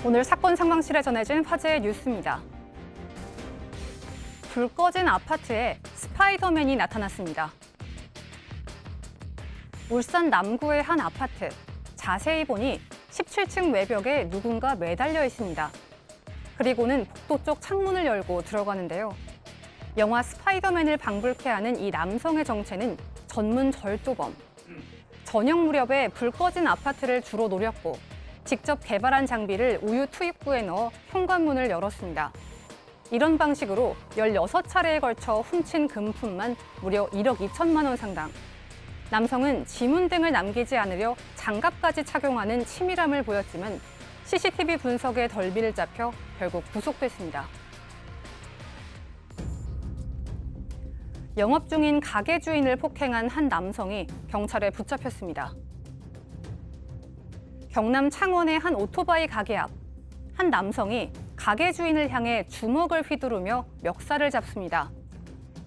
오늘 사건 상황실에 전해진 화제의 뉴스입니다. 불 꺼진 아파트에 스파이더맨이 나타났습니다. 울산 남구의 한 아파트. 자세히 보니 17층 외벽에 누군가 매달려 있습니다. 그리고는 복도 쪽 창문을 열고 들어가는데요. 영화 스파이더맨을 방불케 하는 이 남성의 정체는 전문 절도범. 저녁 무렵에 불 꺼진 아파트를 주로 노렸고 직접 개발한 장비를 우유 투입구에 넣어 현관문을 열었습니다. 이런 방식으로 16차례에 걸쳐 훔친 금품만 무려 1억 2천만 원 상당. 남성은 지문 등을 남기지 않으려 장갑까지 착용하는 치밀함을 보였지만 CCTV 분석에 덜미를 잡혀 결국 구속됐습니다. 영업 중인 가게 주인을 폭행한 한 남성이 경찰에 붙잡혔습니다. 경남 창원의 한 오토바이 가게 앞. 한 남성이 가게 주인을 향해 주먹을 휘두르며 멱살을 잡습니다.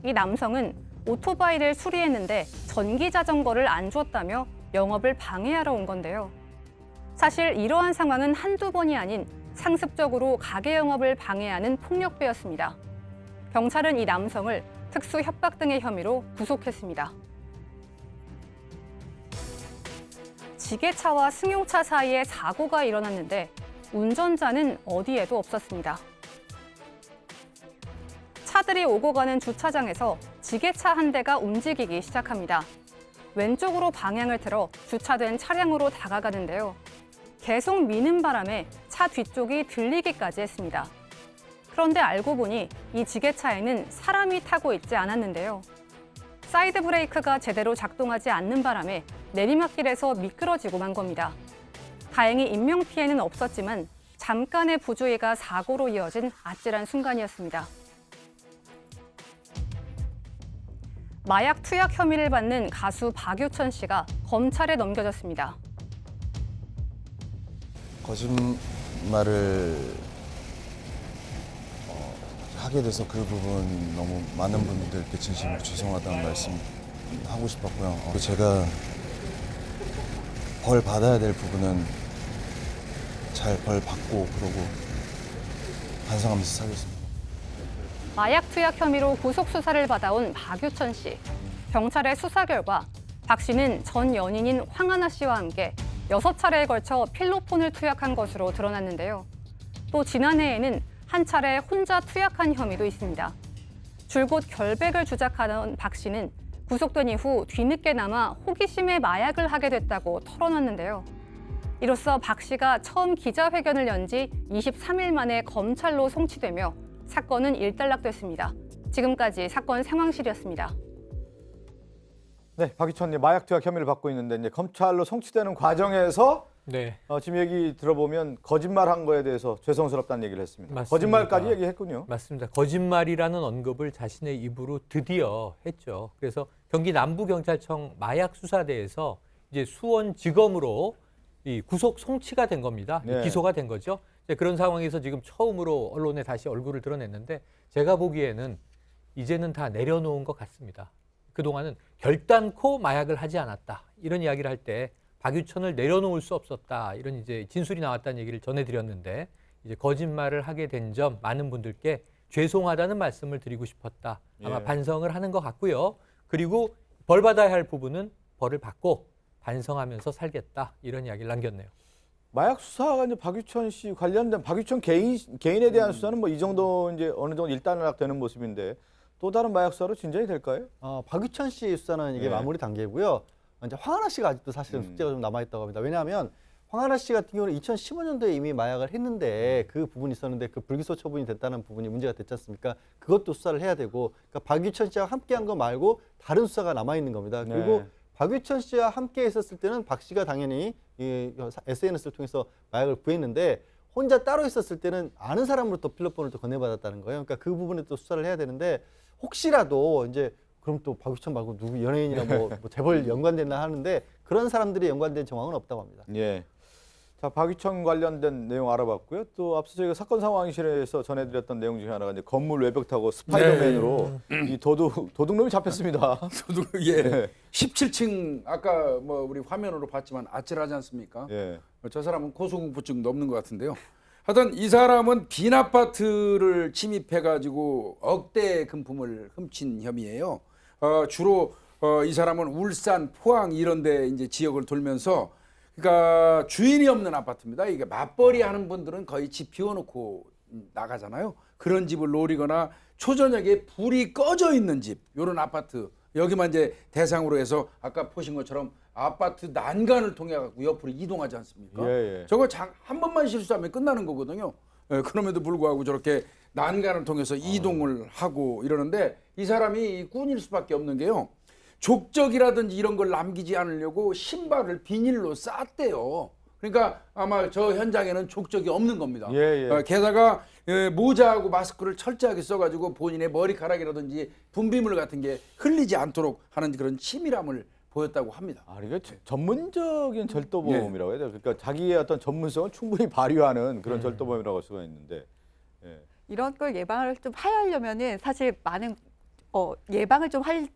이 남성은 오토바이를 수리했는데 전기 자전거를 안 줬다며 영업을 방해하러 온 건데요. 사실 이러한 상황은 한두 번이 아닌 상습적으로 가게 영업을 방해하는 폭력배였습니다. 경찰은 이 남성을 특수 협박 등의 혐의로 구속했습니다. 지게차와 승용차 사이에 사고가 일어났는데 운전자는 어디에도 없었습니다. 차들이 오고 가는 주차장에서 지게차 한 대가 움직이기 시작합니다. 왼쪽으로 방향을 틀어 주차된 차량으로 다가가는데요. 계속 미는 바람에 차 뒤쪽이 들리기까지 했습니다. 그런데 알고 보니 이 지게차에는 사람이 타고 있지 않았는데요. 사이드 브레이크가 제대로 작동하지 않는 바람에 내리막길에서 미끄러지고 만 겁니다. 다행히 인명피해는 없었지만 잠깐의 부주의가 사고로 이어진 아찔한 순간이었습니다. 마약 투약 혐의를 받는 가수 박유천 씨가 검찰에 넘겨졌습니다. 거짓말을 하게 돼서 그 부분 너무 많은 분들께 진심으로 죄송하다는 말씀 하고 싶었고요. 제가 벌 받아야 될 부분은 잘 벌 받고 그러고 반성하면서 살겠습니다. 마약 투약 혐의로 구속 수사를 받아온 박유천 씨. 경찰의 수사 결과 박 씨는 전 연인인 황하나 씨와 함께 6차례에 걸쳐 필로폰을 투약한 것으로 드러났는데요. 또 지난해에는 한 차례 혼자 투약한 혐의도 있습니다. 줄곧 결백을 주작하던 박 씨는 구속된 이후 뒤늦게나마 호기심에 마약을 하게 됐다고 털어놨는데요. 이로써 박 씨가 처음 기자회견을 연 지 23일 만에 검찰로 송치되며 사건은 일단락됐습니다. 지금까지 사건 상황실이었습니다. 네, 박유천님 마약 투약 혐의를 받고 있는데 이제 검찰로 송치되는 과정에서 지금 얘기 들어보면 거짓말한 거에 대해서 죄송스럽다는 얘기를 했습니다. 맞습니다. 거짓말까지 얘기했군요. 맞습니다. 거짓말이라는 언급을 자신의 입으로 드디어 했죠. 그래서 경기 남부경찰청 마약수사대에서 이제 수원지검으로 이 구속 송치가 된 겁니다. 네. 기소가 된 거죠. 이제 그런 상황에서 지금 처음으로 언론에 다시 얼굴을 드러냈는데 제가 보기에는 이제는 다 내려놓은 것 같습니다. 그동안은 결단코 마약을 하지 않았다. 이런 이야기를 할 때 박유천을 내려놓을 수 없었다. 이런 이제 진술이 나왔다는 얘기를 전해드렸는데 이제 거짓말을 하게 된 점 많은 분들께 죄송하다는 말씀을 드리고 싶었다. 아마 예. 반성을 하는 것 같고요. 그리고 벌 받아야 할 부분은 벌을 받고 반성하면서 살겠다. 이런 이야기를 남겼네요. 마약 수사가 이제 박유천 씨 관련된 박유천 개인에 대한 수사는 뭐 이 정도 이제 어느 정도 일단락되는 모습인데 또 다른 마약 수사로 진전이 될까요? 박유천 씨 수사는 이게 네. 마무리 단계고요. 이제 황하나 씨가 아직도 사실은 숙제가 좀 남아있다고 합니다. 왜냐하면 황하나 씨 같은 경우는 2015년도에 이미 마약을 했는데 그 부분이 있었는데 그 불기소 처분이 됐다는 부분이 문제가 됐지 않습니까? 그것도 수사를 해야 되고 그러니까 박유천 씨와 함께한 거 말고 다른 수사가 남아있는 겁니다. 그리고 네. 박유천 씨와 함께 있었을 때는 박 씨가 당연히 이 SNS를 통해서 마약을 구했는데 혼자 따로 있었을 때는 아는 사람으로부터 필로폰을 또 건네받았다는 거예요. 그러니까 그 부분에 또 수사를 해야 되는데 혹시라도 이제 그럼 또 박유천 말고 누구 연예인이나 뭐 재벌 연관됐나 하는데 그런 사람들이 연관된 정황은 없다고 합니다. 예. 자, 박유천 관련된 내용 알아봤고요. 또 앞서 저희가 사건 상황실에서 전해드렸던 내용 중에 하나가 이제 건물 외벽 타고 스파이더맨으로 이 도둑놈이 잡혔습니다. 예. 네. 17층 아까 뭐 우리 화면으로 봤지만 아찔하지 않습니까? 예. 저 사람은 고소공포증 넘는 것 같은데요. 하여튼 이 사람은 빈 아파트를 침입해가지고 억대 금품을 훔친 혐의예요. 주로 이 사람은 울산, 포항 이런데 이제 지역을 돌면서 그러니까 주인이 없는 아파트입니다. 이게 맞벌이 하는 분들은 거의 집 비워놓고 나가잖아요. 그런 집을 노리거나 초저녁에 불이 꺼져 있는 집, 이런 아파트 여기만 이제 대상으로 해서 아까 보신 것처럼 아파트 난간을 통해 갖고 옆으로 이동하지 않습니까? 예, 예. 저거 한 번만 실수하면 끝나는 거거든요. 예, 그럼에도 불구하고 저렇게 난간을 통해서 이동을 하고 이러는데 이 사람이 꾼일 수밖에 없는 게요. 족적이라든지 이런 걸 남기지 않으려고 신발을 비닐로 쌌대요. 그러니까 아마 저 현장에는 족적이 없는 겁니다. 예, 예. 게다가 모자하고 마스크를 철저하게 써가지고 본인의 머리카락이라든지 분비물 같은 게 흘리지 않도록 하는 그런 치밀함을 보였다고 합니다. 아, 이게 전문적인 절도범이라고 해야 돼요. 그러니까 자기의 어떤 전문성을 충분히 발휘하는 그런 절도범이라고 할 수가 있는데. 예. 이런 걸 예방을 좀 하려면은 사실 많은 예방을 좀 할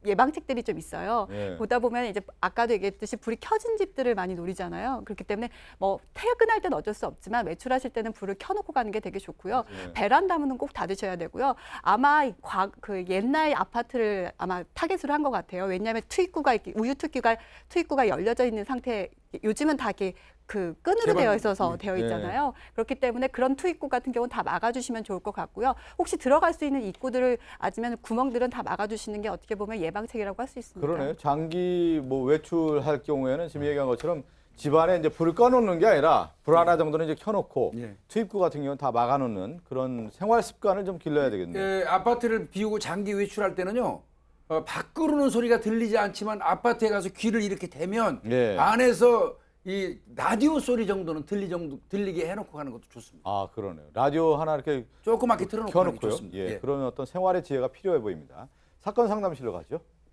예방책들이 좀 있어요. 예. 보다 보면 이제 아까도 얘기했듯이 불이 켜진 집들을 많이 노리잖아요. 그렇기 때문에 뭐 퇴근할 때는 어쩔 수 없지만 외출하실 때는 불을 켜놓고 가는 게 되게 좋고요. 예. 베란다 문은 꼭 닫으셔야 되고요. 아마 그 옛날 아파트를 아마 타겟으로 한 것 같아요. 왜냐하면 우유 투입구가 열려져 있는 상태. 요즘은 다 이렇게 그 끈으로 되어 있어서 되어 있잖아요. 그렇기 때문에 그런 투입구 같은 경우는 다 막아주시면 좋을 것 같고요. 혹시 들어갈 수 있는 입구들을 아니면 구멍들은 다 막아주시는 게 어떻게 보면 예방책이라고 할 수 있습니다. 그러네요. 장기 뭐 외출할 경우에는 지금 얘기한 것처럼 집안에 이제 불을 꺼놓는 게 아니라 불 하나 정도는 이제 켜놓고 예. 투입구 같은 경우는 다 막아놓는 그런 생활 습관을 좀 길러야 되겠네요. 아파트를 비우고 장기 외출할 때는요. 밖으로는 소리가 들리지 않지만 아파트에 가서 귀를 이렇게 대면 예. 안에서 이 라디오 소리 정도는 들리게 해놓고 가는 것도 좋습니다. 아, 그러네요. 라디오 하나 이렇게 조그맣게 틀어놓고 가는 게 켜놓고요. 좋습니다. 예, 예. 그런 어떤 생활의 지혜가 필요해 보입니다. 사건 상담실로 가죠.